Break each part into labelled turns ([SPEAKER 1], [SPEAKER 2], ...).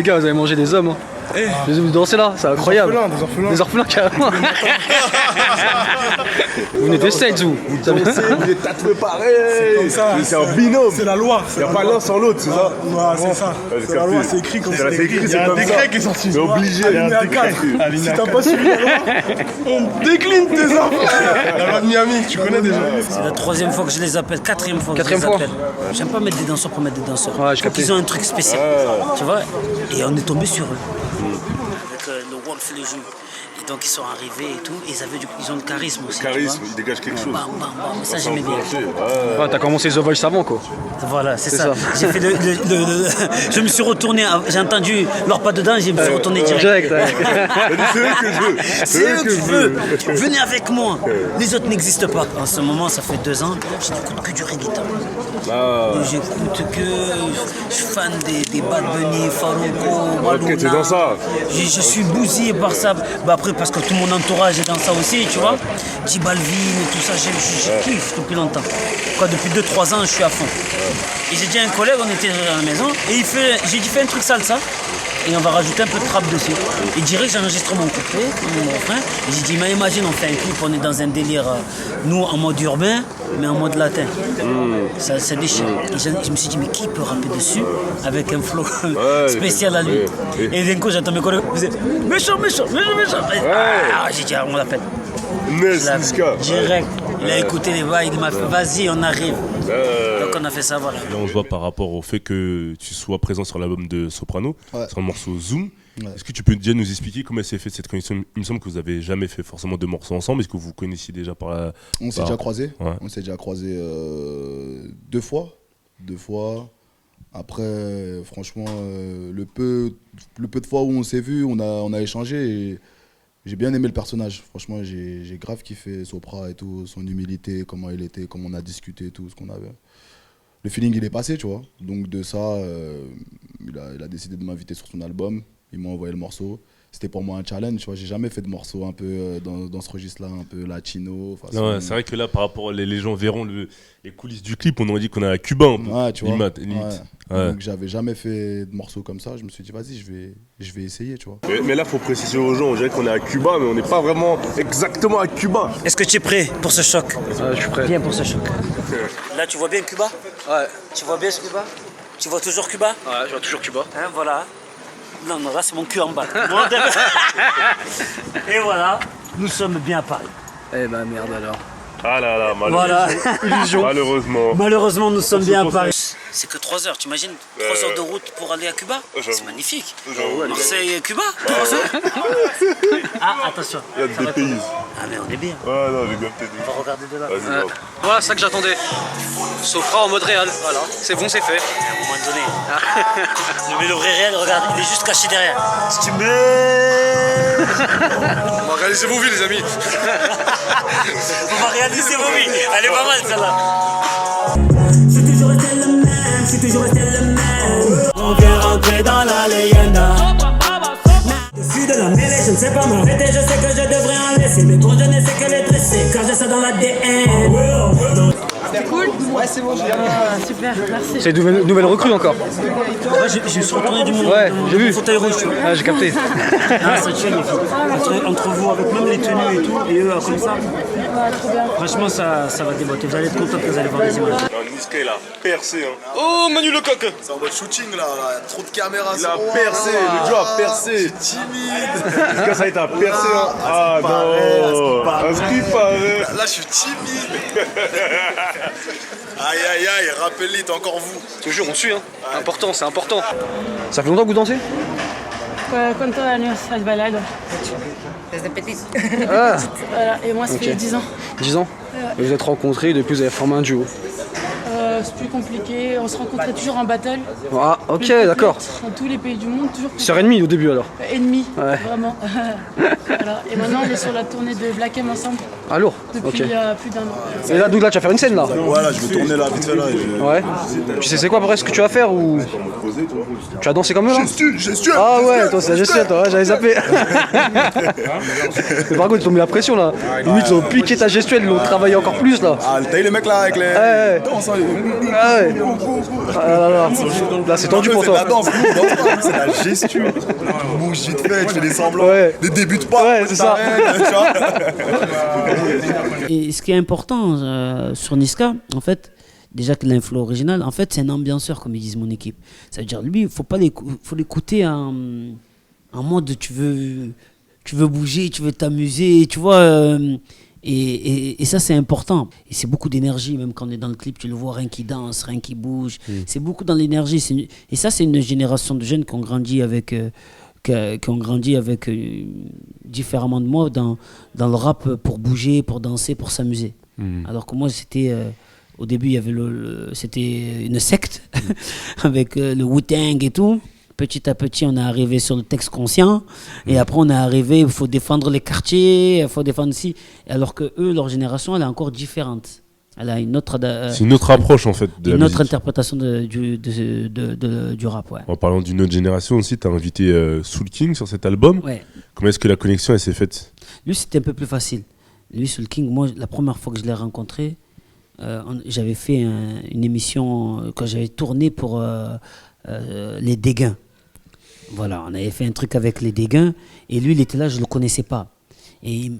[SPEAKER 1] les gars, vous avez mangé des hommes. Hein. Vous dansez là, c'est incroyable. Des orphelins carrément. Vous venez des States, vous.
[SPEAKER 2] Vous dansez, vous êtes tatoués pareil. C'est un binôme.
[SPEAKER 3] C'est la loi.
[SPEAKER 2] Il n'y a pas l'un sans l'autre, c'est ça?
[SPEAKER 3] Ouais, c'est ça. C'est la loi, c'est écrit comme ça.
[SPEAKER 2] C'est écrit,
[SPEAKER 3] Il y a un décret qui est sorti.
[SPEAKER 2] C'est obligé.
[SPEAKER 3] Il y a un décret. Si t'as pas suivi la loi, on décline tes enfants. La loi de Miami, tu connais déjà.
[SPEAKER 4] C'est la troisième fois que je les appelle, quatrième fois que je les appelle. J'aime pas mettre des danseurs pour mettre des danseurs.
[SPEAKER 1] Ouais, je capte.
[SPEAKER 4] Ils ont un truc spécial, tu vois. Et on est tombé sur eux. Avec le Wolf les joues. Et donc ils sont arrivés et tout. Et ils ont le charisme aussi.
[SPEAKER 2] Charisme, ils dégagent quelque chose.
[SPEAKER 4] Bam, bam, bam. Ça j'aimais bien.
[SPEAKER 1] Ouais, t'as commencé The Voice avant quoi.
[SPEAKER 4] Voilà, c'est ça. J'ai fait je me suis retourné, j'ai entendu leur pas dedans, je me suis retourné direct.
[SPEAKER 2] C'est eux que je veux.
[SPEAKER 4] C'est eux que je veux. Venez avec moi. Les autres n'existent pas. En ce moment, ça fait 2 ans, je n'écoute que du reggaeton. J'écoute que. Je suis fan des Bad Bunny, Farouko, Wallouna.
[SPEAKER 2] Ok, t'es dans ça.
[SPEAKER 4] Je suis bousillé par ça. Bah après, parce que tout mon entourage est dans ça aussi, tu vois. J Balvin et tout ça, je kiffe depuis longtemps. Quoi, depuis 2-3 ans, je suis à fond. Et j'ai dit à un collègue, on était à la maison, et j'ai dit fais un truc salsa. Et on va rajouter un peu de trap dessus. Et direct, j'enregistre mon couplet, mon refrain. Et j'ai dit, mais imagine, on fait un clip, on est dans un délire, nous en mode urbain, mais en mode latin. Ça déchire. Et je me suis dit, mais qui peut rapper dessus avec un flow spécial à lui. Et d'un coup, j'entends mes collègues, ils disaient, méchant. J'ai dit, on l'appelle.
[SPEAKER 2] Niska.
[SPEAKER 4] Direct. Il a écouté les bails, il m'a fait, vas-y, on arrive. Donc on a fait ça, voilà.
[SPEAKER 5] Là, on se voit par rapport au fait que tu sois présent sur l'album de Soprano, sur le morceau Zoom. Ouais. Est-ce que tu peux déjà nous expliquer comment s'est fait cette connexion? Il me semble que vous n'avez jamais fait forcément 2 morceaux ensemble. Est-ce que vous connaissiez déjà par la...
[SPEAKER 6] On s'est déjà croisés. Ouais. On s'est déjà croisés 2 fois. Après, franchement, le peu de fois où on s'est vu, on a échangé. Et j'ai bien aimé le personnage. Franchement, j'ai grave kiffé Sopra et tout, son humilité, comment il était, comment on a discuté et tout, ce qu'on avait. Le feeling, il est passé, tu vois. Donc de ça, il a décidé de m'inviter sur son album. Il m'a envoyé le morceau. C'était pour moi un challenge, tu vois. J'ai jamais fait de morceau un peu dans ce registre-là, un peu latino.
[SPEAKER 5] Non, c'est vrai que là, par rapport, les gens verront les coulisses du clip, on aurait dit qu'on est à Cuba un peu.
[SPEAKER 6] Ouais, tu vois.
[SPEAKER 5] Limite.
[SPEAKER 6] Donc j'avais jamais fait de morceau comme ça. Je me suis dit, vas-y, je vais essayer, tu vois.
[SPEAKER 2] Mais là, faut préciser aux gens, on dirait qu'on est à Cuba, mais on n'est pas vraiment exactement à Cuba.
[SPEAKER 4] Est-ce que tu es prêt pour ce choc?
[SPEAKER 1] Je suis prêt.
[SPEAKER 4] Viens pour ce choc. Là, tu vois bien Cuba?
[SPEAKER 1] Ouais.
[SPEAKER 4] Tu vois bien ce Cuba? Tu vois toujours Cuba?
[SPEAKER 1] Ouais, je vois toujours Cuba.
[SPEAKER 4] Hein, voilà. Non, là, c'est mon cul en bas. Et voilà, nous sommes bien à Paris.
[SPEAKER 1] Eh ben merde alors.
[SPEAKER 2] Ah là là,
[SPEAKER 4] voilà.
[SPEAKER 1] Illusion.
[SPEAKER 4] Malheureusement, nous sommes bien à Paris. C'est que 3 heures, t'imagines 3 heures de route pour aller à Cuba? C'est magnifique. Marseille, Cuba 3 heures. Ah, attention.
[SPEAKER 2] Il y a des pays.
[SPEAKER 4] Ah, mais on est bien.
[SPEAKER 2] Ouais, non, j'ai bien peut-être.
[SPEAKER 4] On va regarder de là.
[SPEAKER 1] Voilà, c'est ça que j'attendais. Sopra en mode réel. Voilà, c'est bon, c'est fait.
[SPEAKER 4] À un moment donné. Mais le vrai réel, regarde, il est juste caché derrière. Si tu mets.
[SPEAKER 2] On va réaliser vos vies, les amis.
[SPEAKER 4] On va réaliser vos vies. Elle est pas mal, celle-là.
[SPEAKER 7] On vient rentrer dans la leyenda. Je suis de la mêlée, je ne sais pas m'arrêter. Je sais que je devrais en laisser, mais bon, je ne sais que les dresser, car j'ai ça dans l'ADN.
[SPEAKER 8] C'est cool? Ouais, c'est bon, super, merci.
[SPEAKER 1] C'est une nouvelle recrue encore.
[SPEAKER 4] Ouais, je me suis retourné du monde.
[SPEAKER 1] Ouais, j'ai vu.
[SPEAKER 4] Fauteuil rouge, tu vois.
[SPEAKER 1] Ah, j'ai capté.
[SPEAKER 4] Ah, c'est chill, les filles. Entre vous, avec même les tenues et tout, et eux, comme ça.
[SPEAKER 8] Ouais, trop bien.
[SPEAKER 4] Franchement, ça va déboîter. Vous allez être contents que vous allez voir les images.
[SPEAKER 2] Non, Niska, il a percé. Hein.
[SPEAKER 1] Oh, Manu Lecoq.
[SPEAKER 3] C'est en mode shooting là, trop de caméras.
[SPEAKER 2] Il a percé, le Joe a percé.
[SPEAKER 3] C'est timide.
[SPEAKER 2] Niska, ça y est, t'as percé. Hein. Ah non. À ce qui paraît.
[SPEAKER 3] Là, je suis timide. Aïe, rappelez, t'es encore vous.
[SPEAKER 1] Je te jure, on suit, hein. Important, c'est important. Ça fait longtemps que vous dansez?
[SPEAKER 8] ¿Cuántos años has bailado?
[SPEAKER 9] Desde petit.
[SPEAKER 1] Ah.
[SPEAKER 8] Voilà, et moi, ça fait 10 ans.
[SPEAKER 1] 10 ans. Et vous êtes rencontrés, depuis vous avez formé un duo.
[SPEAKER 8] C'est plus compliqué, on se rencontrait toujours en battle.
[SPEAKER 1] Ah, ok, d'accord.
[SPEAKER 8] Dans tous les pays du monde, toujours.
[SPEAKER 1] Sœur ennemie au début alors?
[SPEAKER 8] Ennemi,
[SPEAKER 1] ouais.
[SPEAKER 8] vraiment. Voilà. Et maintenant, on est sur la tournée de Black M ensemble
[SPEAKER 1] Ah, lourd.
[SPEAKER 8] depuis
[SPEAKER 1] Ok.
[SPEAKER 8] plus d'un an.
[SPEAKER 1] Et là, donc là, tu vas faire une scène là.
[SPEAKER 3] Voilà, je vais tourner là, vite fait là.
[SPEAKER 1] Ouais. Tu sais c'est quoi après ce que tu vas faire ou tu vas danser comme eux là?
[SPEAKER 3] Gestuelle.
[SPEAKER 1] Ah ouais, toi c'est la gestuelle, toi, ouais, j'avais zappé. Mais par contre, ils t'ont mis la pression là. Limite, ils ont piqué ta gestuelle, ils l'ont travaillé encore plus là.
[SPEAKER 3] Ah, t'as eu les mecs là avec les.
[SPEAKER 1] Ouais.
[SPEAKER 3] Danse, hein,
[SPEAKER 1] Ah ouais. Ah là là. Là, c'est tendu pour
[SPEAKER 3] C'est de la
[SPEAKER 1] toi.
[SPEAKER 3] danse, nous, on danse pas, c'est de la gestuelle. Tu bouges vite fait, tu fais des semblants.
[SPEAKER 1] Ouais.
[SPEAKER 3] Ne débute pas.
[SPEAKER 1] Ouais, c'est ça.
[SPEAKER 3] t'arrêtes, tu vois.
[SPEAKER 4] Et ce qui est important sur Niska, en fait, déjà que l'inflo original, en fait, c'est un ambianceur, comme ils disent mon équipe. Ça veut dire, lui, faut l'écouter en mode tu veux bouger, tu veux t'amuser, tu vois. Et ça, c'est important. Et c'est beaucoup d'énergie, même quand on est dans le clip, tu le vois, rien qui danse, rien qui bouge. C'est beaucoup dans l'énergie. Et ça, c'est une génération de jeunes qui ont grandi avec. Différemment de moi dans le rap pour bouger, pour danser, pour s'amuser. Alors que moi, c'était au début, il y avait c'était une secte avec le Wu-Tang et tout. Petit à petit, on est arrivé sur le texte conscient et après, on est arrivé, il faut défendre les quartiers, il faut défendre ici. Alors que eux, leur génération, elle est encore différente. Elle a une autre,
[SPEAKER 5] C'est une autre approche en fait de la
[SPEAKER 4] une autre
[SPEAKER 5] musique.
[SPEAKER 4] interprétation du rap. Ouais.
[SPEAKER 5] En parlant d'une autre génération aussi, tu as invité Soul King sur cet album.
[SPEAKER 4] Ouais.
[SPEAKER 5] Comment est-ce que la connexion elle s'est faite?
[SPEAKER 4] Lui, c'était un peu plus facile. Lui, Soul King, moi, la première fois que je l'ai rencontré, j'avais fait une émission que j'avais tournée pour les Dégains. Voilà, on avait fait un truc avec les Dégains et lui, il était là, je ne le connaissais pas. Et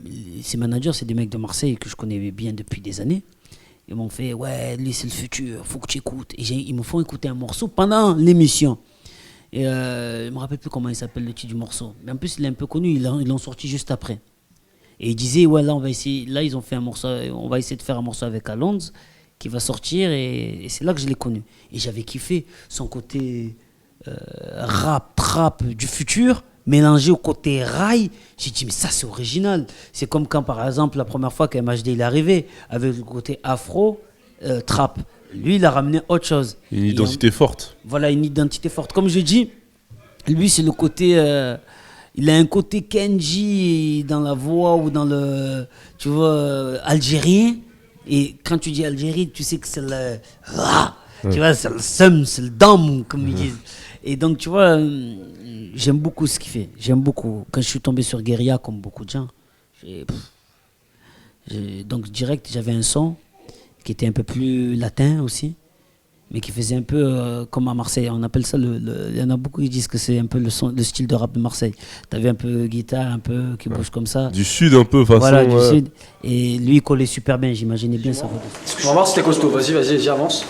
[SPEAKER 4] ses managers, c'est des mecs de Marseille que je connais bien depuis des années. Ils m'ont fait, ouais, lui, c'est le futur, faut que tu écoutes. Et ils me font écouter un morceau pendant l'émission. Et je ne me rappelle plus comment il s'appelle le titre du morceau. Mais en plus, il est un peu connu, ils l'ont sorti juste après. Et ils disaient, ouais, là, on va essayer. Là, ils ont fait un morceau, on va essayer de faire un morceau avec Alonso qui va sortir. Et c'est là que je l'ai connu. Et j'avais kiffé son côté rap, trap du futur, mélangé au côté rail. J'ai dit, mais ça, c'est original. C'est comme quand, par exemple, la première fois qu'MHD il est arrivé, avec le côté afro, trap. Lui, il a ramené autre chose.
[SPEAKER 5] Une identité forte.
[SPEAKER 4] Voilà, une identité forte. Comme je dis, lui, c'est le côté... il a un côté Kenji dans la voix ou dans le... Tu vois, algérien. Et quand tu dis Algérie, tu sais que c'est le... Tu vois, c'est le seum, c'est le dam, comme ils disent. Et donc, tu vois, j'aime beaucoup ce qu'il fait. J'aime beaucoup. Quand je suis tombé sur Guérilla, comme beaucoup de gens, donc direct, j'avais un son qui était un peu plus latin aussi, mais qui faisait un peu comme à Marseille. On appelle ça il y en a beaucoup qui disent que c'est un peu le style de rap de Marseille. T'avais un peu guitare, un peu qui bouge comme ça.
[SPEAKER 5] Du sud un peu, façon.
[SPEAKER 4] Voilà, du sud. Et lui, il collait super bien. J'imaginais bien ça.
[SPEAKER 1] On va voir si t'es costaud. Vas-y, avance.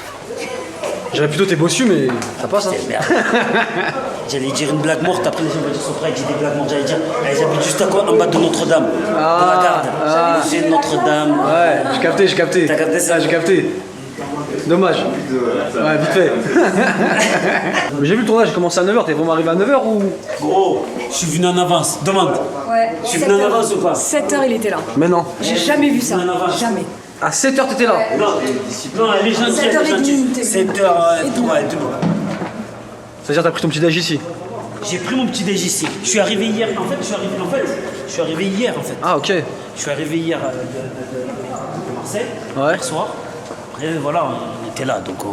[SPEAKER 1] J'avais plutôt tes bossus, mais ça passe. Hein.
[SPEAKER 4] J'allais dire une blague morte, après les gens vont dire son frère, il dit des blagues mortes. J'allais dire, elles habitent juste en bas de Notre-Dame, dans la garde. C'est Notre-Dame.
[SPEAKER 1] Ouais, j'ai capté.
[SPEAKER 4] T'as capté ça?
[SPEAKER 1] Ouais, j'ai capté. Dommage. Ouais, vite fait. Mais j'ai vu le tournage, j'ai commencé à 9h. T'es vraiment arrivé à 9h ou?
[SPEAKER 4] Gros, je suis venu en avance. Demande.
[SPEAKER 10] Ouais.
[SPEAKER 4] Je suis venu en avance ou pas?
[SPEAKER 10] 7h, il était là.
[SPEAKER 1] Mais non.
[SPEAKER 10] J'ai jamais vu ça. Jamais.
[SPEAKER 1] À 7h, t'étais là?
[SPEAKER 4] Non, les gens
[SPEAKER 10] 7h30.
[SPEAKER 4] 7h, ouais, tout.
[SPEAKER 1] C'est-à-dire, t'as pris ton petit déj ici?
[SPEAKER 4] J'ai pris mon petit déj ici. Je suis arrivé hier. Je suis arrivé hier.
[SPEAKER 1] Ah, ok.
[SPEAKER 4] Je suis arrivé hier de Marseille, hier soir. Après, voilà, on était là. Donc,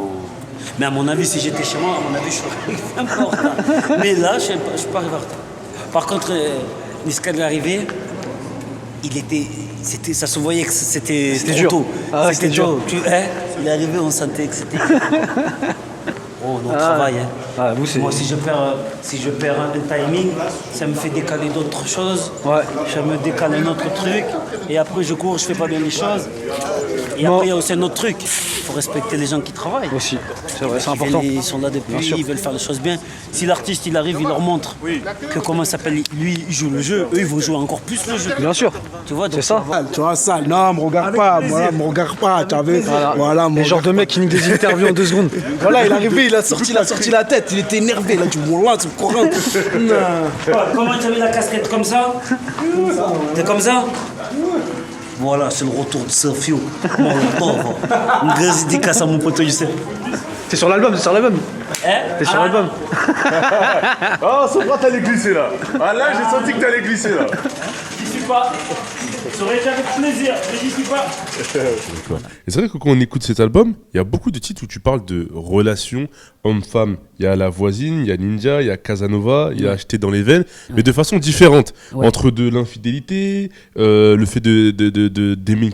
[SPEAKER 4] mais à mon avis, si j'étais chez moi, à mon avis, je serais arrivé un peu en retard. Mais là, je ne suis pas arrivé en retard. Par contre, Niska est arrivé, ça se voyait que c'était trop
[SPEAKER 1] dur.
[SPEAKER 4] tôt.
[SPEAKER 1] Ah ouais, c'était dur.
[SPEAKER 4] Il est arrivé, on sentait que c'était... Oh, on travaille. Hein.
[SPEAKER 1] Ah,
[SPEAKER 4] moi, si je perds un timing, ça me fait décaler d'autres choses.
[SPEAKER 1] Ouais.
[SPEAKER 4] Ça me décale un autre truc. Et après, je cours, je fais pas bien les choses. Et après, il y a aussi un autre truc. Il faut respecter les gens qui travaillent.
[SPEAKER 1] Aussi. C'est vrai, c'est important.
[SPEAKER 4] Ils sont là depuis, ils veulent faire les choses bien. Si l'artiste, il arrive, il leur montre que comment ça s'appelle, lui, il joue le jeu. Eux, ils vont jouer encore plus le jeu.
[SPEAKER 1] Bien sûr.
[SPEAKER 4] Tu vois,
[SPEAKER 1] c'est ça.
[SPEAKER 3] Tu vois ça, non, me regarde pas, voilà, me regarde pas, tu avais. Voilà,
[SPEAKER 1] les genres de mecs qui niquent des interviews en 2 secondes.
[SPEAKER 3] Voilà, il est arrivé, il a sorti la tête, il était énervé, là, tu vois là, c'est courant.
[SPEAKER 4] Comment tu avais la casquette comme ça? T'es comme ça? Voilà, c'est le retour de Sergio. Mon pauvre. Une grosse dédicace à mon pote Youssef.
[SPEAKER 1] T'es sur l'album, T'es sur l'album.
[SPEAKER 2] Oh, son bras, t'allais glisser là. Ah là, j'ai senti que t'allais glisser là.
[SPEAKER 4] pas. Ça aurait été avec plaisir, mais j'y suis pas.
[SPEAKER 5] Et c'est vrai que quand on écoute cet album, il y a beaucoup de titres où tu parles de relations homme-femme. Il y a La Voisine, il y a Ninja, il y a Casanova, il y a Acheté dans les veines, mais de façon différente.
[SPEAKER 4] Ouais.
[SPEAKER 5] Entre de l'infidélité, le fait d'aimer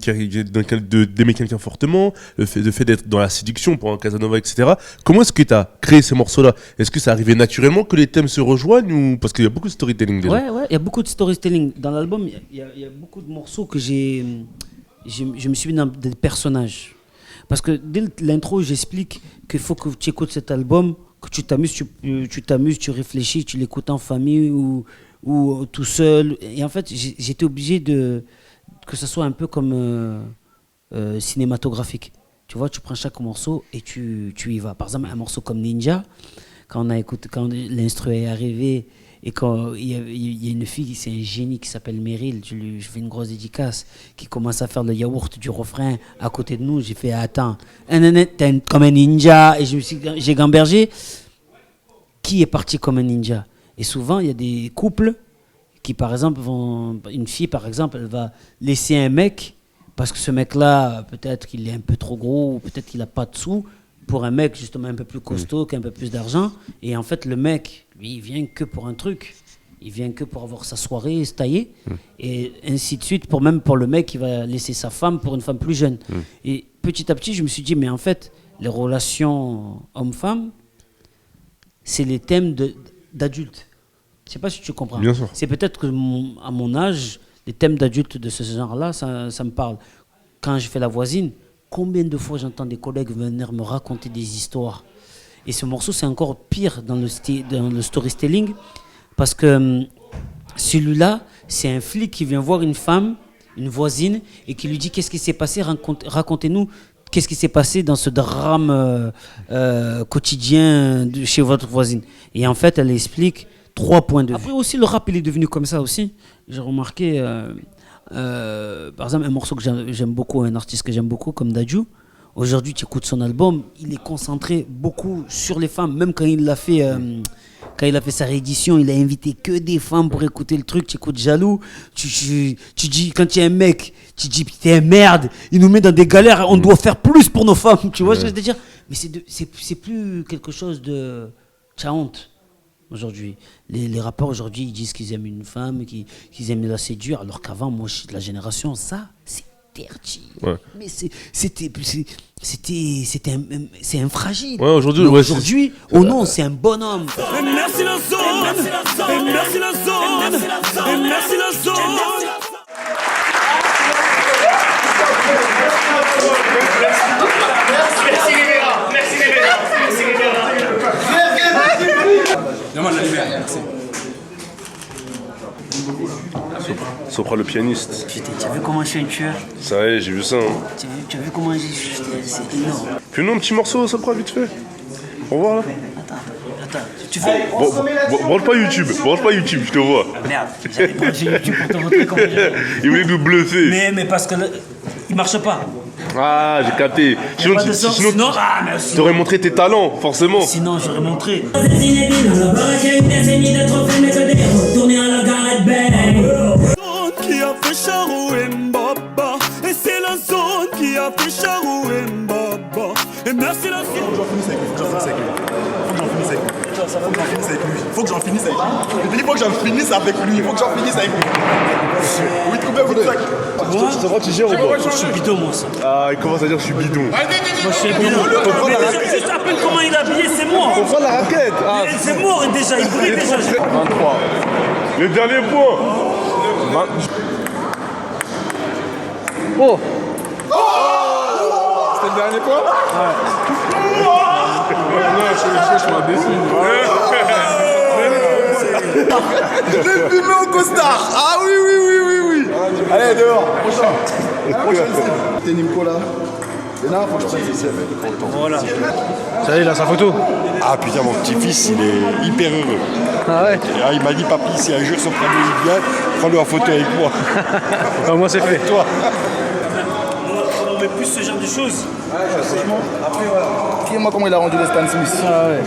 [SPEAKER 5] quelqu'un fortement, le fait d'être dans la séduction pour un Casanova, etc. Comment est-ce que tu as créé ces morceaux-là? Est-ce que ça arrivait naturellement que les thèmes se rejoignent ou parce qu'il y a beaucoup de storytelling déjà?
[SPEAKER 4] Ouais, il y a beaucoup de storytelling. Dans l'album, il y a beaucoup de morceaux que je me suis mis dans des personnages. Parce que dès l'intro, j'explique qu'il faut que tu écoutes cet album, que tu t'amuses, tu réfléchis, tu l'écoutes en famille ou tout seul. Et en fait, j'étais obligé que ce soit un peu comme cinématographique. Tu vois, tu prends chaque morceau et tu y vas. Par exemple, un morceau comme Ninja, quand l'instru est arrivé et quand il y a une fille, c'est un génie qui s'appelle Meryl, je fais une grosse dédicace, qui commence à faire le yaourt du refrain à côté de nous. J'ai fait attends, t'es comme un ninja, et j'ai gambergé. Qui est parti comme un ninja? Et souvent il y a des couples qui par exemple une fille par exemple, elle va laisser un mec parce que ce mec-là peut-être qu'il est un peu trop gros ou peut-être qu'il a pas de sous. Pour un mec justement un peu plus costaud, qui a un peu plus d'argent. Et en fait, le mec, lui, il vient que pour un truc. Il vient que pour avoir sa soirée, se tailler. Et ainsi de suite, même pour le mec qui va laisser sa femme pour une femme plus jeune. Et petit à petit, je me suis dit, mais en fait, les relations homme-femme, c'est les thèmes d'adultes. Je ne sais pas si tu comprends.
[SPEAKER 5] Bien sûr.
[SPEAKER 4] C'est peut-être que à mon âge, les thèmes d'adultes de ce genre-là, ça me parle. Quand je fais La Voisine, combien de fois j'entends des collègues venir me raconter des histoires. Et ce morceau, c'est encore pire dans le storytelling, parce que celui-là, c'est un flic qui vient voir une femme, une voisine, et qui lui dit qu'est-ce qui s'est passé, racontez-nous qu'est-ce qui s'est passé dans ce drame quotidien chez votre voisine. Et en fait, elle explique 3 points de vue. Après aussi, le rap, il est devenu comme ça aussi. J'ai remarqué... par exemple, un morceau que j'aime beaucoup, un artiste que j'aime beaucoup comme Dadju. Aujourd'hui, tu écoutes son album, il est concentré beaucoup sur les femmes. Même quand il a fait sa réédition, il a invité que des femmes pour écouter le truc. Tu écoutes Jaloux, tu dis, quand tu es un mec, tu dis t'es un merde, il nous met dans des galères, on doit faire plus pour nos femmes. Tu vois ce que je veux dire? Mais c'est plus quelque chose de... T'as honte. Aujourd'hui, les rappeurs aujourd'hui, ils disent qu'ils aiment une femme, qu'ils aiment la séduire, alors qu'avant, moi, je suis de la génération, ça, c'est dirty. Ouais. Mais c'est un fragile.
[SPEAKER 5] Ouais, aujourd'hui,
[SPEAKER 4] oh non, c'est un bonhomme.
[SPEAKER 7] Et merci la zone, et merci la zone, et merci la zone. Merci Rivera, merci Rivera, merci Rivera.
[SPEAKER 3] Demande la lumière, merci.
[SPEAKER 2] Sopra le pianiste.
[SPEAKER 4] Putain, tu as vu comment je suis un tueur?
[SPEAKER 2] Ça y est, j'ai vu ça. Hein.
[SPEAKER 4] Tu as vu comment c'est énorme.
[SPEAKER 2] Fais-nous un petit morceau, Sopra, vite fait. Au revoir là.
[SPEAKER 4] Attends, tu fais...
[SPEAKER 2] Branche pas YouTube, je te vois.
[SPEAKER 4] Merde, j'avais branché YouTube pour te montrer comment
[SPEAKER 2] il voulait nous bluffer.
[SPEAKER 4] Mais parce que il marche pas.
[SPEAKER 2] Ah, j'ai capté. Sinon, t'aurais montré tes talents, forcément.
[SPEAKER 4] Sinon, j'aurais montré.
[SPEAKER 7] Qui a fait Charou Mbaba. Et c'est la zone qui a fait Charou Mbaba. Et merci la zone.
[SPEAKER 3] Faut que j'en finisse avec lui. Il faut que j'en finisse avec lui. Oui, combien vous sac?
[SPEAKER 2] Ça va, tu gères ou pas?
[SPEAKER 4] Je suis bidon, moi, ça.
[SPEAKER 2] Ah, il commence à dire je suis bidon.
[SPEAKER 4] Moi, je suis bidon. Mais juste à peine comment il est habillé, c'est mort.
[SPEAKER 2] On prend la raquette.
[SPEAKER 4] C'est mort déjà, il brille déjà.
[SPEAKER 2] 23. Le dernier point.
[SPEAKER 1] Oh!
[SPEAKER 3] C'était le dernier point? Ouais. Je m'en décide. Je l'ai filmé au costard. Ah oui. Allez, dehors. Prochain cible. T'es Nimco là. Et là, faut que je prenne ici.
[SPEAKER 1] Voilà. Ça y est, il a sa photo.
[SPEAKER 11] Ah putain, mon petit-fils, il est hyper heureux.
[SPEAKER 1] Ah ouais?
[SPEAKER 11] Il m'a dit, papy, si un jour Soprano il vient, prends-le en photo avec moi.
[SPEAKER 1] Moi, c'est fait.
[SPEAKER 11] Toi.
[SPEAKER 4] On met plus ce genre de choses.
[SPEAKER 3] Franchement, après voilà. Dis-moi comment il a rendu les Stan Smith.
[SPEAKER 1] Ah ouais.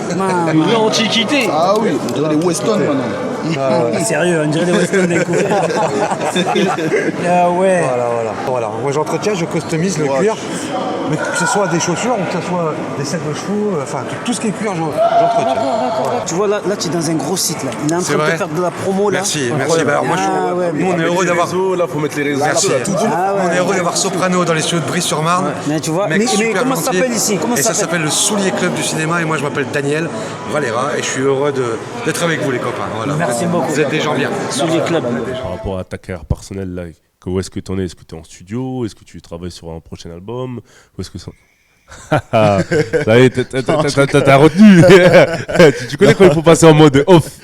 [SPEAKER 1] L'antiquité.
[SPEAKER 3] Ah oui, on dirait des Weston maintenant.
[SPEAKER 4] Sérieux, on dirait des Weston découverts. Ah ouais.
[SPEAKER 12] Voilà. Moi j'entretiens, je customise le cuir, mais que ce soit des chaussures ou que ce soit des selles de chevaux, enfin tout ce qui est cuir, j'entretiens.
[SPEAKER 4] D'accord. Tu vois, là tu es dans un gros site. Là. Il est en train de te faire de la promo. Là.
[SPEAKER 12] Merci. Bah, alors, moi, nous, on est heureux d'avoir.
[SPEAKER 2] Là, faut mettre les réseaux.
[SPEAKER 12] Merci. On est heureux d'avoir Soprano dans les studios de Brie-sur-Marne.
[SPEAKER 4] Ouais. Mais tu vois,
[SPEAKER 12] Mec
[SPEAKER 4] mais
[SPEAKER 12] super
[SPEAKER 4] comment ça
[SPEAKER 12] gentil.
[SPEAKER 4] s'appelle ici?
[SPEAKER 12] Et ça s'appelle le Soulier Club du cinéma. Et moi, je m'appelle Daniel Valera et je suis heureux d'être avec vous, les copains. Voilà.
[SPEAKER 4] Merci beaucoup.
[SPEAKER 12] Vous êtes des gens bien.
[SPEAKER 4] Soulier Club.
[SPEAKER 5] Par rapport à ta carrière personnelle, là, où est-ce que tu en es? Est-ce que tu es en studio? Est-ce que tu travailles sur un prochain album? Où est-ce que ça... Ça y est, t'as retenu. Tu connais quand il faut passer en mode off,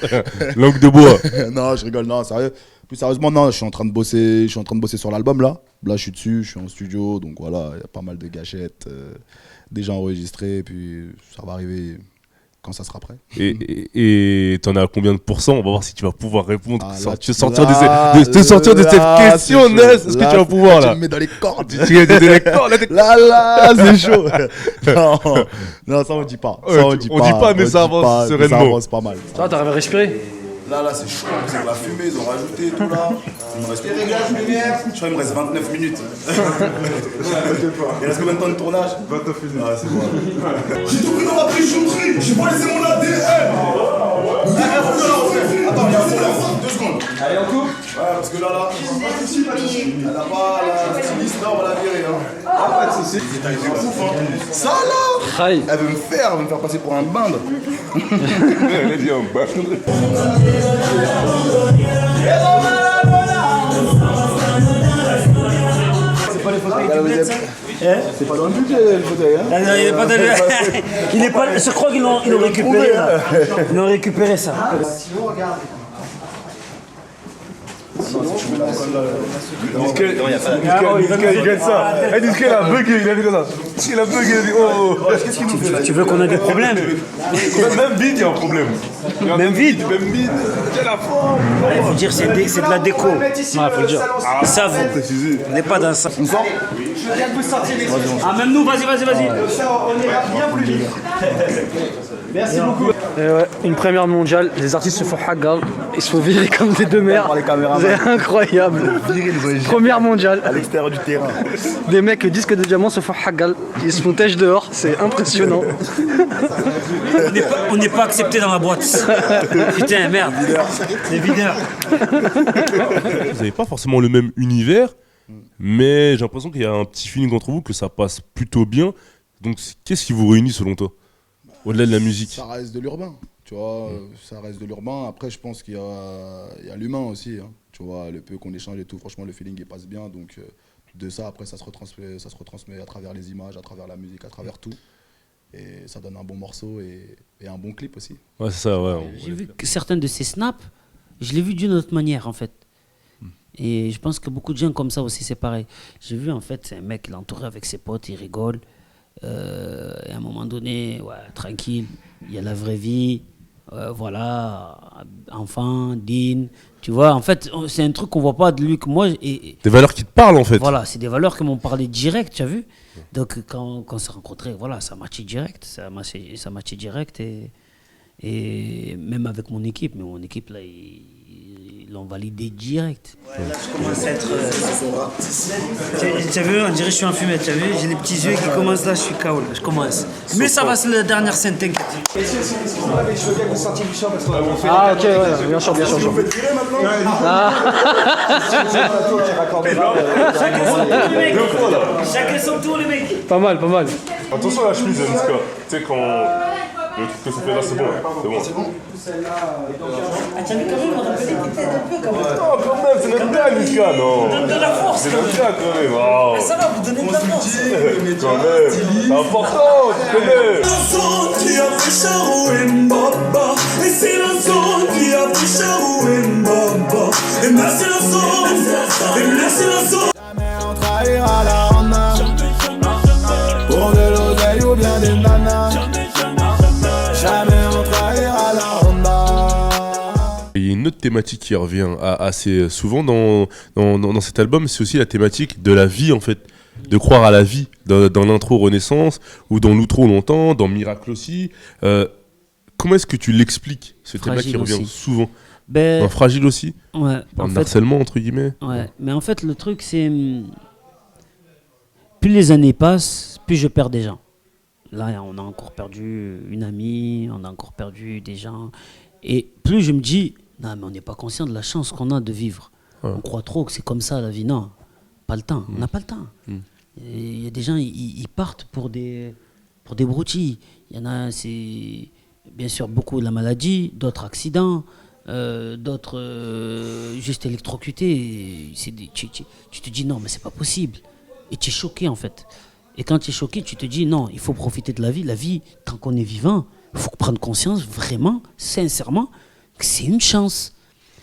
[SPEAKER 5] langue de bois.
[SPEAKER 6] Non, je rigole, non, sérieux. Plus sérieusement, non, je suis en train de bosser sur l'album là. Là, je suis dessus, je suis en studio, donc voilà, il y a pas mal de gâchettes déjà enregistrées, puis ça va arriver quand ça sera prêt.
[SPEAKER 5] Et t'en as combien de pourcents? On va voir si tu vas pouvoir répondre.
[SPEAKER 6] Ah,
[SPEAKER 5] Sortir de cette question, Ness. Est-ce que tu vas pouvoir là?
[SPEAKER 6] Tu me mets dans les cordes.
[SPEAKER 5] Tu me mets dans les cordes.
[SPEAKER 6] Là, c'est chaud. Non, ça on dit pas.
[SPEAKER 5] On dit pas, mais ça avance sereinement.
[SPEAKER 6] Ça avance pas mal.
[SPEAKER 1] Ça, t'arrives à respirer?
[SPEAKER 3] Là, c'est chaud, c'est de la fumée, ils ont rajouté tout là. Il me reste lumière. Je crois qu'il me reste 29 minutes. Il reste combien de temps de tournage? 29 minutes. Ah, c'est bon. J'ai tout pris dans la trichonnerie, j'ai pas laissé mon ADN. Attends, il y a un problème. 2 secondes. Allez, on coupe? Ouais, parce que là, elle a pas la styliste là, on va la virer. Ah, pas de soucis. Ça là, elle veut me faire passer pour un binde.
[SPEAKER 2] Elle a dit un bas.
[SPEAKER 3] C'est pas les fauteuils qui plaident, ça? C'est pas dans le budget le fauteuil, hein?
[SPEAKER 4] Ah non, il est pas dans le... Il est pas... Je crois qu'ils l'ont récupéré là. Ils l'ont récupéré ça.
[SPEAKER 3] Sinon, regarde.
[SPEAKER 2] Disquel, il gagne ça. Disquel a bugué, il a vu comme ça. Il a bugué, il a dit oh.
[SPEAKER 3] Qu'est-ce qu'il nous fait là?
[SPEAKER 4] Tu veux qu'on ait des problèmes?
[SPEAKER 2] Même vide, il y a un problème.
[SPEAKER 4] Même vide?
[SPEAKER 2] Même vide. Quelle la forme.
[SPEAKER 4] Il faut dire c'est de la déco. Ouais, faut le dire. Ça vous. On n'est pas dans ça.
[SPEAKER 3] On sort?
[SPEAKER 8] Je viens de vous sortir les
[SPEAKER 4] Ah, même nous, vas-y.
[SPEAKER 8] On ira bien plus vite. Merci beaucoup.
[SPEAKER 1] Une première mondiale, les artistes se font hagar, ils se font virer comme des deux mères. C'est incroyable. Première mondiale.
[SPEAKER 3] À l'extérieur du terrain.
[SPEAKER 1] Des mecs disques de diamant se font hagar, ils se font têche dehors, c'est impressionnant.
[SPEAKER 4] On n'est pas accepté dans la boîte. Putain, merde. Les videurs.
[SPEAKER 5] Vous n'avez pas forcément le même univers, mais j'ai l'impression qu'il y a un petit feeling entre vous, que ça passe plutôt bien. Donc qu'est-ce qui vous réunit selon toi, au-delà de la musique?
[SPEAKER 6] Ça reste de l'urbain, tu vois, ça reste de l'urbain. Après, je pense qu'il y a l'humain aussi, hein. Tu vois, le peu qu'on échange et tout, franchement, le feeling il passe bien. Donc de ça, après, ça se retransmet à travers les images, à travers la musique, à travers tout. Et ça donne un bon morceau et un bon clip aussi.
[SPEAKER 5] Ouais, c'est ça, ouais.
[SPEAKER 4] J'ai vu que certains de ces snaps, je l'ai vu d'une autre manière en fait. Et je pense que beaucoup de gens comme ça aussi, c'est pareil. J'ai vu en fait, c'est un mec, il est entouré avec ses potes, il rigole. Et à un moment donné, ouais, tranquille, il y a la vraie vie, voilà, enfant, digne, tu vois, en fait, c'est un truc qu'on voit pas de lui que moi. Des
[SPEAKER 5] valeurs qui te parlent en fait.
[SPEAKER 4] Voilà, c'est des valeurs qui m'ont parlé direct, tu as vu. Donc quand on s'est rencontrés, voilà, ça matchait direct, ça matchait direct et même avec mon équipe, mais mon équipe là, ils l'ont validé direct. Ouais, là, je commence à être. Tu as vu, on dirait que je suis en fumette, tu as vu, j'ai les petits yeux qui commencent là, je suis KO, je commence. Mais ça va, c'est la dernière scène, t'inquiète.
[SPEAKER 8] Excusez-moi, mais je veux bien que vous sortiez du champ parce qu'on fait.
[SPEAKER 1] Ah, ok, ouais, bien sûr.
[SPEAKER 3] Vous faites tirer maintenant?
[SPEAKER 4] Chacun son tour, les mecs.
[SPEAKER 1] Pas mal.
[SPEAKER 2] Attention à la chemise, Niska. Tu sais, quand. Le truc que ça fait là, c'est bon. C'est bon.
[SPEAKER 4] Ah, t'as vu quand même, on a fait des têtes un peu quand même.
[SPEAKER 2] Non, quand même, c'est notre bien, Niska, non.
[SPEAKER 4] Donne de la force.
[SPEAKER 2] C'est notre bien, quand même. Oh.
[SPEAKER 4] Ça va, vous donnez de la force.
[SPEAKER 2] Quand même. C'est important, tu connais.
[SPEAKER 3] On trahira la Honda pour de l'oseille ou bien des nanas. Jamais on trahira la Honda.
[SPEAKER 5] Il y a une autre thématique qui revient assez souvent dans cet album, c'est aussi la thématique de la vie en fait, de croire à la vie, dans l'intro Renaissance ou dans l'outro longtemps, dans Miracle aussi. Comment est-ce que tu l'expliques, ce thème-là qui revient souvent? Un fragile aussi.
[SPEAKER 4] Ouais.
[SPEAKER 5] Un harcèlement, entre guillemets.
[SPEAKER 4] Ouais. Mais en fait, le truc, c'est... Plus les années passent, plus je perds des gens. Là, on a encore perdu une amie, on a encore perdu des gens. Et plus je me dis, non, mais on n'est pas conscient de la chance qu'on a de vivre. Ouais. On croit trop que c'est comme ça la vie. Non, pas le temps. On n'a pas le temps. Il y a des gens, ils partent pour des broutilles. Il y en a, c'est bien sûr beaucoup de la maladie, d'autres accidents, d'autres juste électrocutés. Tu te dis non, mais c'est pas possible. Et tu es choqué en fait. Et quand tu es choqué, tu te dis non, il faut profiter de la vie. La vie, tant qu'on est vivant, il faut prendre conscience vraiment, sincèrement, que c'est une chance.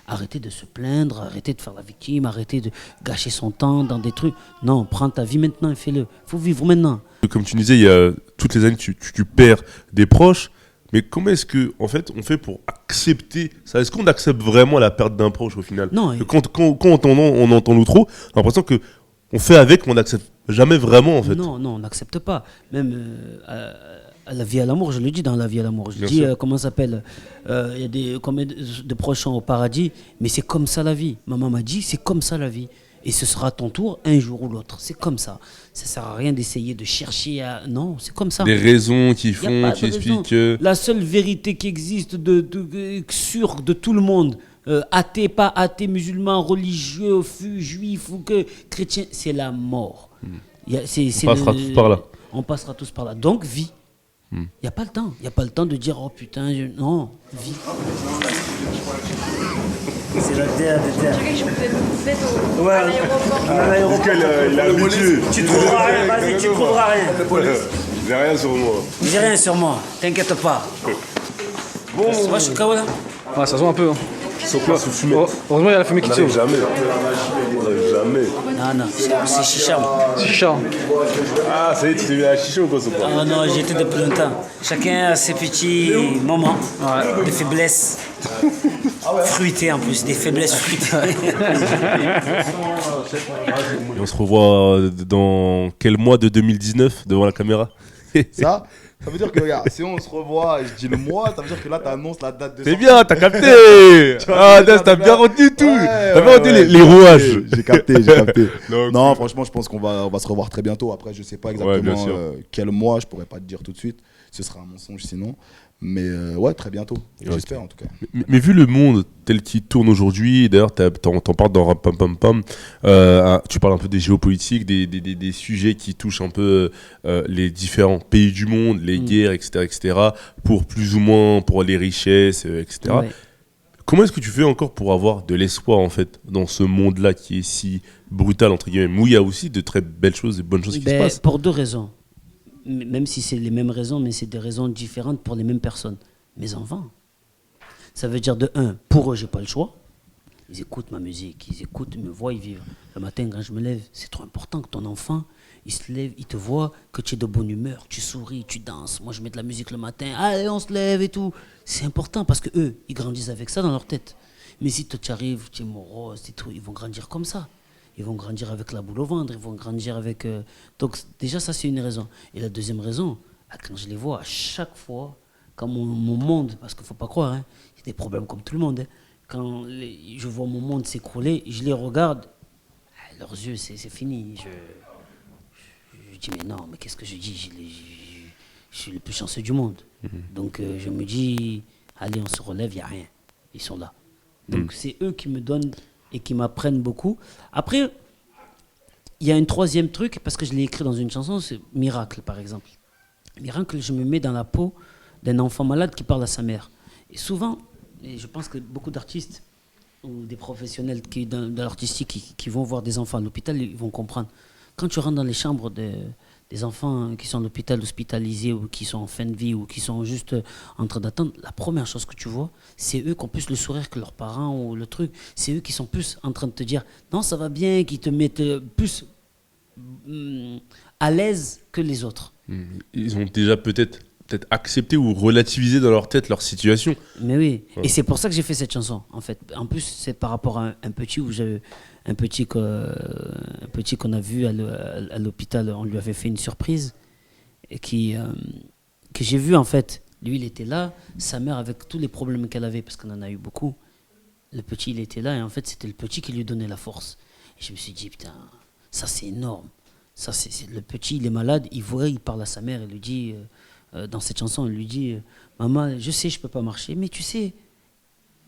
[SPEAKER 4] Arrêtez de se plaindre, arrêtez de faire la victime, arrêtez de gâcher son temps dans des trucs. Non, prends ta vie maintenant et fais-le. Il faut vivre maintenant.
[SPEAKER 5] Comme tu disais, il y a, toutes les années, tu perds des proches. Mais comment est-ce que, en fait, on fait pour accepter ça? Est-ce qu'on accepte vraiment la perte d'un proche au final?
[SPEAKER 4] Non.
[SPEAKER 5] Quand on entend nous trop, on a l'impression que on fait avec, mais on n'accepte jamais vraiment en fait.
[SPEAKER 4] Non, on n'accepte pas. Même à la vie à l'amour, je le dis dans la vie à l'amour. Je dis, comment ça s'appelle, il y a des combien de proches sont au paradis, mais c'est comme ça la vie. Maman m'a dit, c'est comme ça la vie. Et ce sera ton tour un jour ou l'autre. C'est comme ça. Ça ne sert à rien d'essayer de chercher à... Non, c'est comme ça.
[SPEAKER 5] Des raisons qui font, qui expliquent...
[SPEAKER 4] La seule vérité qui existe sûre de tout le monde, athée, pas athée, musulman, religieux, juif ou que chrétien, c'est la mort.
[SPEAKER 5] On passera tous par là.
[SPEAKER 4] On passera tous par là. Donc, vie. Il n'y a pas le temps. Il n'y a pas le temps de dire, oh putain, non, vie. C'est la terre des terres. Ouais, à l'aéroport.
[SPEAKER 11] Il a l'habitude.
[SPEAKER 4] Tu trouveras rien, vas-y, tu trouveras rien.
[SPEAKER 11] J'ai rien sur moi.
[SPEAKER 4] J'ai rien sur moi, t'inquiète pas. Bon, moi je suis KO là.
[SPEAKER 1] Ouais, ça sent un peu. Hein.
[SPEAKER 5] Heureusement,
[SPEAKER 1] il y a la fumée qui tire.
[SPEAKER 11] Jamais.
[SPEAKER 4] Non, c'est chicha.
[SPEAKER 1] C'est chicha.
[SPEAKER 11] Ah, ça y est, tu t'es mis à la chicha ou quoi, ça?
[SPEAKER 4] Ah non, j'étais depuis longtemps. Chacun a ses petits moments de faiblesse. Fruité en plus, des faiblesses fruitées.
[SPEAKER 5] Et on se revoit dans quel mois de 2019 devant la caméra?
[SPEAKER 6] Ça veut dire que, regarde, si on se revoit, je dis le mois, ça veut dire que là, t'annonces la date de...
[SPEAKER 5] C'est bien, t'as capté. Ah, t'as bien retenu tout. T'as bien retenu les rouages.
[SPEAKER 6] J'ai capté. Non, franchement, je pense qu'on va se revoir très bientôt. Après, je sais pas exactement quel mois, je pourrais pas te dire tout de suite. Ce sera un mensonge sinon. Mais ouais, très bientôt. J'espère en tout cas.
[SPEAKER 5] Mais vu le monde tel qu'il tourne aujourd'hui, d'ailleurs, t'en parles dans Rap Pam Pam Pam, tu parles un peu des géopolitiques, des sujets qui touchent un peu les différents pays du monde, les guerres, etc., pour plus ou moins, pour les richesses, etc. Ouais. Comment est-ce que tu fais encore pour avoir de l'espoir en fait dans ce monde-là qui est si brutal, entre guillemets, où il y a aussi de très belles choses, de bonnes choses qui se passent?
[SPEAKER 4] Pour deux raisons. Même si c'est les mêmes raisons, mais c'est des raisons différentes pour les mêmes personnes. Mes enfants. Ça veut dire de un, pour eux, j'ai pas le choix. Ils écoutent ma musique, ils écoutent, ils me voient, ils vivent. Le matin, quand je me lève, c'est trop important que ton enfant, il se lève, il te voit, que tu es de bonne humeur, tu souris, tu danses. Moi, je mets de la musique le matin, allez, on se lève et tout. C'est important parce que eux, ils grandissent avec ça dans leur tête. Mais si toi, tu arrives, tu es morose et tout, ils vont grandir comme ça. Ils vont grandir avec la boule au ventre, ils vont grandir avec... Donc déjà, ça, c'est une raison. Et la deuxième raison, quand je les vois, à chaque fois, quand mon monde, parce qu'il ne faut pas croire, hein, il y a des problèmes comme tout le monde, hein, quand je vois mon monde s'écrouler, je les regarde, leurs yeux, c'est fini. Je dis, mais non, mais qu'est-ce que je dis? Je suis le plus chanceux du monde. Donc je me dis, allez, on se relève, il n'y a rien. Ils sont là. Donc c'est eux qui me donnent... et qui m'apprennent beaucoup. Après, il y a un troisième truc, parce que je l'ai écrit dans une chanson, c'est Miracle, par exemple. Miracle, je me mets dans la peau d'un enfant malade qui parle à sa mère. Et souvent, et je pense que beaucoup d'artistes ou des professionnels de l'artistique qui vont voir des enfants à l'hôpital, ils vont comprendre. Quand tu rentres dans les chambres des enfants qui sont à l'hôpital, hospitalisés, ou qui sont en fin de vie, ou qui sont juste en train d'attendre, la première chose que tu vois, c'est eux qui ont plus le sourire que leurs parents ou le truc. C'est eux qui sont plus en train de te dire « Non, ça va bien », qui te mettent plus à l'aise que les autres.
[SPEAKER 5] Ils ont déjà peut-être accepté ou relativisé dans leur tête leur situation.
[SPEAKER 4] Mais oui, et c'est pour ça que j'ai fait cette chanson, en fait. En plus, c'est par rapport à un petit où j'avais... Un petit qu'on a vu à l'hôpital, on lui avait fait une surprise et que j'ai vu en fait. Lui, il était là, sa mère avec tous les problèmes qu'elle avait, parce qu'on en a eu beaucoup. Le petit, il était là et en fait, c'était le petit qui lui donnait la force. Et je me suis dit, putain, ça c'est énorme. Ça, le petit, il est malade, il voit, il parle à sa mère, il lui dit, dans cette chanson, il lui dit, maman, je sais, je peux pas marcher, mais tu sais,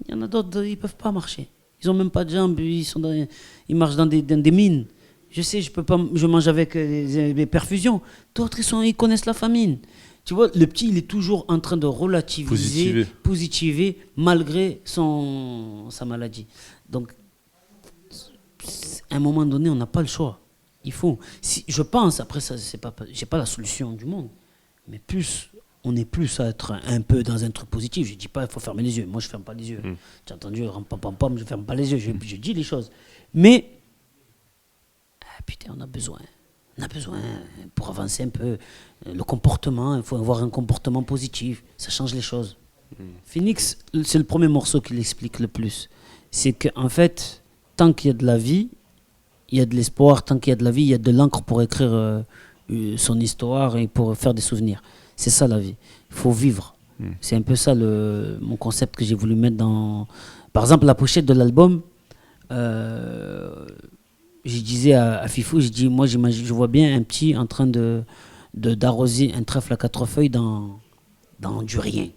[SPEAKER 4] il y en a d'autres, ils peuvent pas marcher. Ils ont même pas de jambes, ils marchent dans des mines. Je sais, je mange avec les perfusions. D'autres, ils connaissent la famine. Tu vois, le petit, il est toujours en train de relativiser, positiver malgré sa maladie. Donc, à un moment donné, on n'a pas le choix. Il faut. Je pense, après ça, j'ai pas la solution du monde, mais on est plus à être un peu dans un truc positif. Je dis pas, il faut fermer les yeux. Moi, je ferme pas les yeux. Tu as entendu, pam, je ferme pas les yeux. Je dis les choses. Mais, putain, on a besoin. On a besoin, pour avancer un peu, le comportement. Il faut avoir un comportement positif. Ça change les choses. Phoenix, c'est le premier morceau qui l'explique le plus. C'est qu'en fait, tant qu'il y a de la vie, il y a de l'espoir. Tant qu'il y a de la vie, il y a de l'encre pour écrire son histoire et pour faire des souvenirs. C'est ça la vie. Il faut vivre. C'est un peu ça mon concept que j'ai voulu mettre dans... Par exemple, la pochette de l'album, je disais à Fifou, moi je vois bien un petit en train d'arroser un trèfle à 4 feuilles dans du rien.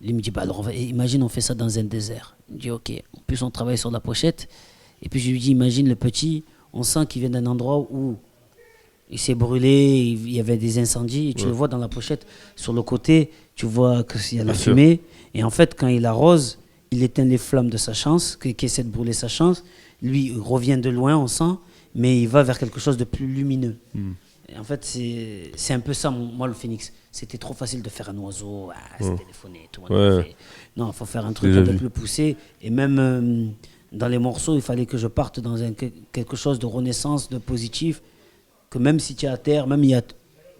[SPEAKER 4] Il me dit, alors imagine on fait ça dans un désert. Il me dit, ok. En plus on travaille sur la pochette. Et puis je lui dis, imagine le petit, on sent qu'il vient d'un endroit où il s'est brûlé, il y avait des incendies, et tu le vois dans la pochette, sur le côté, tu vois qu'il y a la fumée, et en fait, quand il arrose, il éteint les flammes de sa chance, qui essaie de brûler sa chance, lui, il revient de loin, on sent, mais il va vers quelque chose de plus lumineux. Et en fait, c'est un peu ça, moi, le Phoenix. C'était trop facile de faire un oiseau, c'est téléphoné, tout le monde fait. Non, il faut faire un truc un peu plus poussé, et même dans les morceaux, il fallait que je parte dans quelque chose de renaissance, de positif, que même si tu es à terre,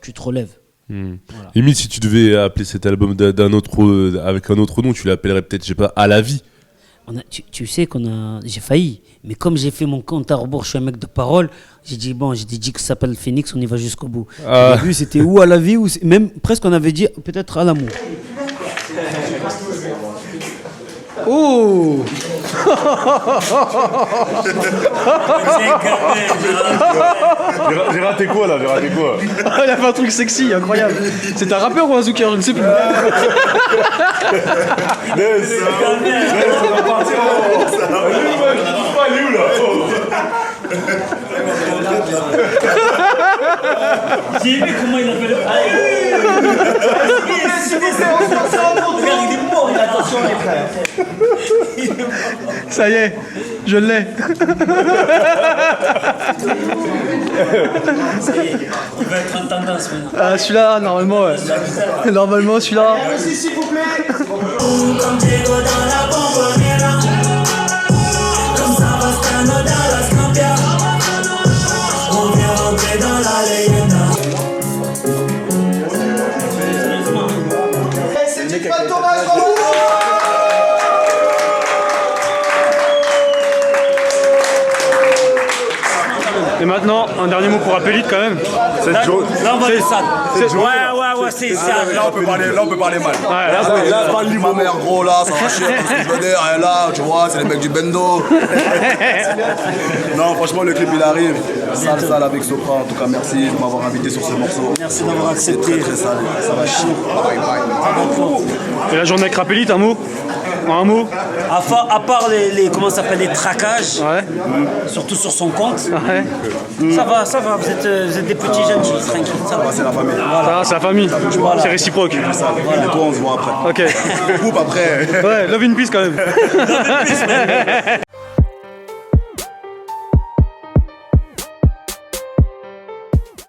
[SPEAKER 4] tu te relèves. Voilà.
[SPEAKER 5] Limite, si tu devais appeler cet album avec un autre nom, tu l'appellerais peut-être, je sais pas, À la vie.
[SPEAKER 4] Tu sais j'ai failli, mais comme j'ai fait mon compte à rebours, je suis un mec de parole, j'ai dit que ça s'appelle Phoenix, on y va jusqu'au bout. Au début, c'était ou à la vie, ou même presque on avait dit peut-être à l'amour.
[SPEAKER 1] Oh.
[SPEAKER 2] J'ai raté quoi là?
[SPEAKER 1] Il a fait un truc sexy, incroyable. C'est un rappeur ou un zouker? Je ne sais plus.
[SPEAKER 4] J'ai aimé comment il a fait le... Regarde, il est mort, il a attention les frères.
[SPEAKER 1] Ça y est, je l'ai.
[SPEAKER 4] Il va être en tendance maintenant.
[SPEAKER 1] Celui-là, normalement, ouais. Normalement, celui-là.
[SPEAKER 7] S'il vous plaît. Comme Diego dans la bombonera. Comme Savastano dans la Scampia. On vient rentrer dans la leyenda. C'est une bonne tournage,
[SPEAKER 1] Et maintenant, un dernier mot pour Appelite quand même.
[SPEAKER 4] Là, on va le sale. Ouais, c'est ça.
[SPEAKER 3] Là, on peut parler mal. Là, pas ma mère, gros, là, ça va chier, tout ce que je veux dire. Et là, tu vois, c'est les mecs du bendo. Non, franchement, le clip, il arrive. Sale avec Sopra. En tout cas, merci de m'avoir invité sur ce morceau.
[SPEAKER 4] Merci d'avoir accepté.
[SPEAKER 3] C'est très sale. Ça va chier. Bye bye.
[SPEAKER 1] Et la journée avec Appelite, un mot? Un mot?
[SPEAKER 4] À part les traquages, surtout sur son compte, ça va, vous êtes des petits jeunes, tranquille, ça va.
[SPEAKER 3] C'est la famille.
[SPEAKER 1] Voilà. C'est la famille, c'est réciproque.
[SPEAKER 3] Voilà. Et toi, on se voit après.
[SPEAKER 1] Ok.
[SPEAKER 3] Coupe après.
[SPEAKER 1] Ouais, love in peace quand même.